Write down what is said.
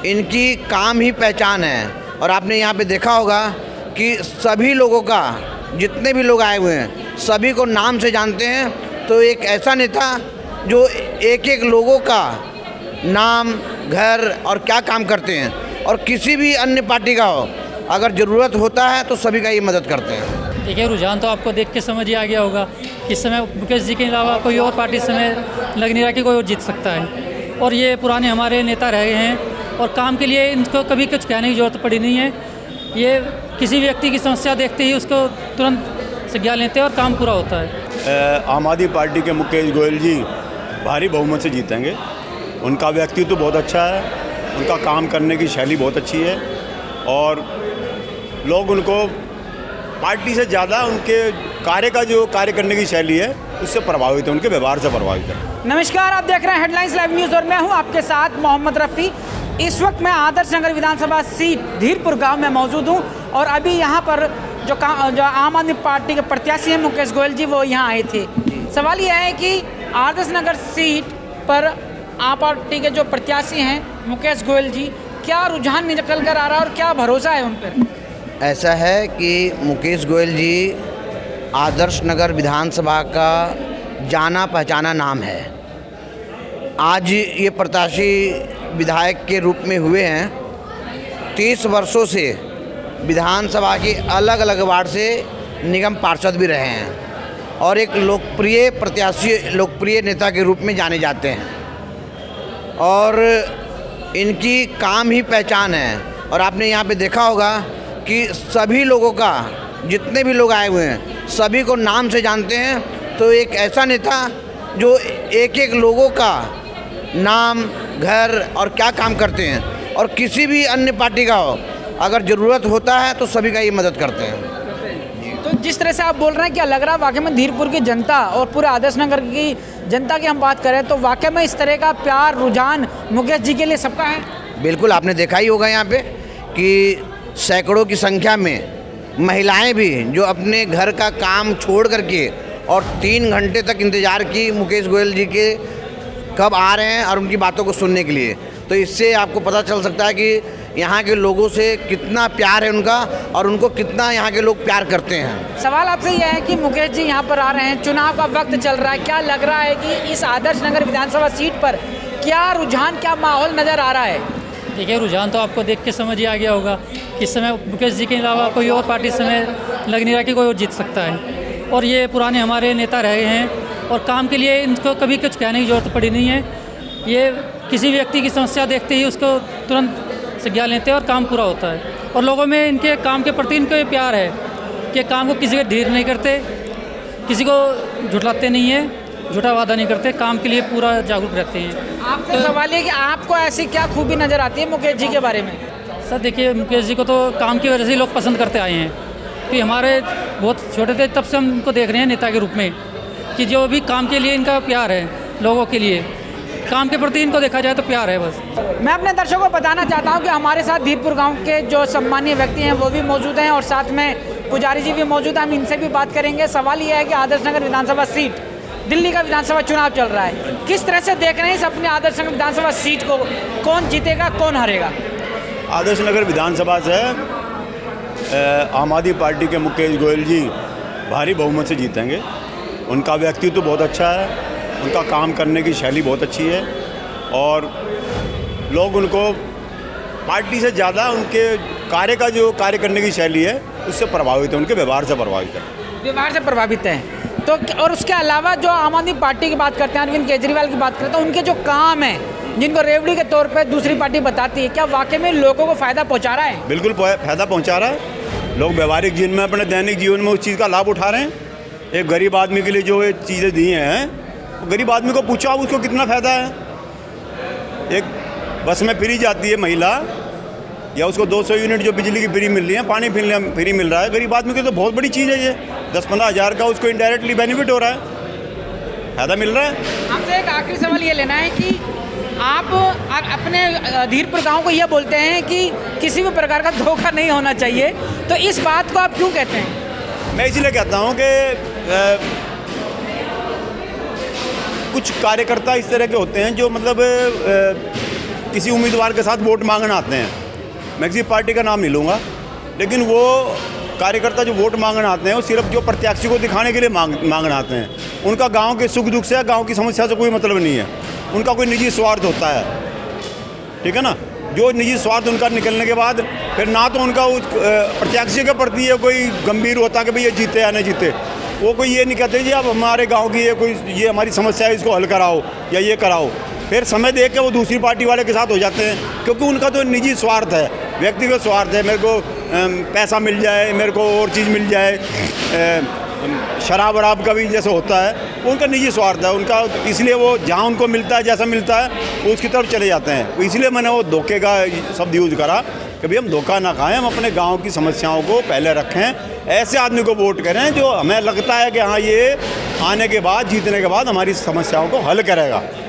इनकी काम ही पहचान है। और आपने यहाँ पे देखा होगा कि सभी लोगों का, जितने भी लोग आए हुए हैं सभी को नाम से जानते हैं। तो एक ऐसा नेता जो एक एक लोगों का नाम, घर और क्या काम करते हैं, और किसी भी अन्य पार्टी का हो अगर ज़रूरत होता है तो सभी का ये मदद करते हैं। देखिए, रुझान तो आपको देख के समझ ही आ गया होगा कि इस समय मुकेश जी के अलावा कोई और पार्टी इस समय लग नहीं रहा कि कोई और जीत सकता है। और ये पुराने हमारे नेता रहे हैं और काम के लिए इनको कभी कुछ कहने की ज़रूरत पड़ी नहीं है। ये किसी व्यक्ति की समस्या देखते ही उसको तुरंत संज्ञान लेते हैं और काम पूरा होता है। आम आदमी पार्टी के मुकेश गोयल जी भारी बहुमत से जीतेंगे। उनका व्यक्तित्व बहुत अच्छा है, उनका काम करने की शैली बहुत अच्छी है और लोग उनको पार्टी से ज़्यादा उनके कार्य करने की शैली है उससे प्रभावित है, उनके व्यवहार से प्रभावित है। नमस्कार, आप देख रहे हैं हेडलाइंस लाइव न्यूज़ और मैं हूं आपके साथ मोहम्मद रफ़ी। इस वक्त मैं आदर्श नगर विधानसभा सीट धीरपुर गांव में मौजूद हूं और अभी यहां पर जो आम आदमी पार्टी के प्रत्याशी हैं मुकेश गोयल जी, वो यहां आए थे। सवाल यह है कि आदर्श नगर सीट पर आम पार्टी के जो प्रत्याशी हैं मुकेश गोयल जी, क्या रुझान निकल कर आ रहा है और क्या भरोसा है उन पर? ऐसा है कि मुकेश गोयल जी आदर्श नगर विधानसभा का जाना पहचाना नाम है। आज ये प्रत्याशी विधायक के रूप में हुए हैं। 30 वर्षों से विधानसभा की अलग अलग वार्ड से निगम पार्षद भी रहे हैं और एक लोकप्रिय प्रत्याशी, लोकप्रिय नेता के रूप में जाने जाते हैं और इनकी काम ही पहचान है। और आपने यहाँ पे देखा होगा कि सभी लोगों का, जितने भी लोग आए हुए हैं सभी को नाम से जानते हैं। तो एक ऐसा नेता जो एक एक लोगों का नाम, घर और क्या काम करते हैं, और किसी भी अन्य पार्टी का हो अगर ज़रूरत होता है तो सभी का ये मदद करते हैं। तो जिस तरह से आप बोल रहे हैं, क्या लग रहा है वाकई में धीरपुर की जनता और पूरे आदर्श नगर की जनता की हम बात करें तो वाकई में इस तरह का प्यार, रुझान मुकेश जी के लिए सबका है? बिल्कुल, आपने देखा ही होगा यहाँ पे कि सैकड़ों की संख्या में महिलाएं भी जो अपने घर का काम छोड़ करके और 3 घंटे तक इंतज़ार की मुकेश गोयल जी के कब आ रहे हैं और उनकी बातों को सुनने के लिए। तो इससे आपको पता चल सकता है कि यहाँ के लोगों से कितना प्यार है उनका और उनको कितना यहाँ के लोग प्यार करते हैं। सवाल आपसे यह है कि मुकेश जी यहाँ पर आ रहे हैं, चुनाव का वक्त चल रहा है, क्या लग रहा है कि इस आदर्श नगर विधानसभा सीट पर क्या रुझान, क्या माहौल नज़र आ रहा है? देखिए, रुझान तो आपको देख के समझ ही आ गया होगा कि इस समय मुकेश जी के अलावा कोई और पार्टी इस समय लग नहीं रहा कि कोई और जीत सकता है। और ये पुराने हमारे नेता रहे हैं और काम के लिए इनको कभी कुछ कहने की ज़रूरत पड़ी नहीं है। ये किसी व्यक्ति की समस्या देखते ही उसको तुरंत संज्ञान लेते हैं और काम पूरा होता है। और लोगों में इनके काम के प्रति इनको ये प्यार है कि काम को किसी का ढेर नहीं करते, किसी को झुठलाते नहीं है, झूठा वादा नहीं करते, काम के लिए पूरा जागरूक रहते हैं। आपसे सवाल है कि आपको ऐसी क्या खूबी नज़र आती है मुकेश जी के बारे में? सर देखिए, मुकेश जी को तो काम की वजह से लोग पसंद करते आए हैं कि हमारे बहुत छोटे थे तब से हम इनको देख रहे हैं नेता के रूप में कि जो भी काम के लिए इनका प्यार है, लोगों के लिए काम के प्रति इनको देखा जाए तो प्यार है बस। मैं अपने दर्शकों को बताना चाहता हूं कि हमारे साथ धीरपुर गांव के जो सम्मानीय व्यक्ति हैं वो भी मौजूद हैं और साथ में पुजारी जी भी मौजूद हैं। हम इनसे भी बात करेंगे। सवाल ये है कि आदर्श नगर विधानसभा सीट, दिल्ली का विधानसभा चुनाव चल रहा है, किस तरह से देख रहे हैं इस अपने आदर्श नगर विधानसभा सीट को? कौन जीतेगा, कौन हारेगा? आदर्श नगर विधानसभा से आम आदमी पार्टी के मुकेश गोयल जी भारी बहुमत से जीतेंगे। उनका व्यक्तित्व बहुत अच्छा है, उनका काम करने की शैली बहुत अच्छी है और लोग उनको पार्टी से ज़्यादा उनके कार्य करने की शैली है उससे प्रभावित है, उनके व्यवहार से प्रभावित है। व्यवहार से प्रभावित हैं तो, और उसके अलावा जो आम आदमी पार्टी की बात करते हैं, अरविंद केजरीवाल की बात करते हैं, उनके जो काम हैं जिनको रेवड़ी के तौर पे दूसरी पार्टी बताती है, क्या वाकई में लोगों को फ़ायदा पहुंचा रहा है? बिल्कुल फ़ायदा पहुंचा रहा है। लोग व्यवहारिक जीवन में, अपने दैनिक जीवन में उस चीज़ का लाभ उठा रहे हैं। एक गरीब आदमी के लिए जो ये चीज़ें दी हैं, गरीब आदमी को पूछो आप उसको कितना फ़ायदा है। एक बस में फ्री जाती है महिला, या उसको 200 यूनिट जो बिजली की फ्री मिल रही है, पानी फ्री मिल रहा है, गरीब आदमी की तो बहुत बड़ी चीज़ है ये। 10-15 हज़ार का उसको इनडायरेक्टली बेनिफिट हो रहा है, फ़ायदा मिल रहा है। आपसे एक आखिरी सवाल ये लेना है कि आप अपने धीरपुर गांव को ये बोलते हैं कि किसी भी प्रकार का धोखा नहीं होना चाहिए, तो इस बात को आप क्यों कहते हैं? मैं इसलिए कहता हूँ कि कुछ कार्यकर्ता इस तरह के होते हैं जो मतलब किसी उम्मीदवार के साथ वोट मांगने आते हैं, मैं किसी पार्टी का नाम नहीं लूँगा, लेकिन वो कार्यकर्ता जो वोट मांगने आते हैं वो सिर्फ जो प्रत्याशी को दिखाने के लिए मांगने आते हैं। उनका गांव के सुख दुख से, गांव की समस्या से कोई मतलब नहीं है, उनका कोई निजी स्वार्थ होता है, ठीक है ना। जो निजी स्वार्थ उनका निकलने के बाद फिर ना तो उनका उस प्रत्याशी के प्रति ये कोई गंभीर होता कि भाई ये जीते या नहीं जीते। वो कोई ये नहीं कहते जी अब हमारे गांव की ये हमारी समस्या है, इसको हल कराओ या ये कराओ। फिर समय देख के वो दूसरी पार्टी वाले के साथ हो जाते हैं, क्योंकि उनका तो निजी स्वार्थ है, व्यक्तिगत स्वार्थ है। मेरे को पैसा मिल जाए, मेरे को और चीज़ मिल जाए, शराब वराब का भी जैसे होता है, उनका निजी स्वार्थ है उनका, इसलिए वो जहाँ उनको मिलता है, जैसा मिलता है वो उसकी तरफ चले जाते हैं। इसलिए मैंने वो धोखे का शब्द यूज़ करा कि भाई हम धोखा ना खाएं, हम अपने गांव की समस्याओं को पहले रखें, ऐसे आदमी को वोट करें जो हमें लगता है कि हाँ ये आने के बाद, जीतने के बाद हमारी समस्याओं को हल करेगा।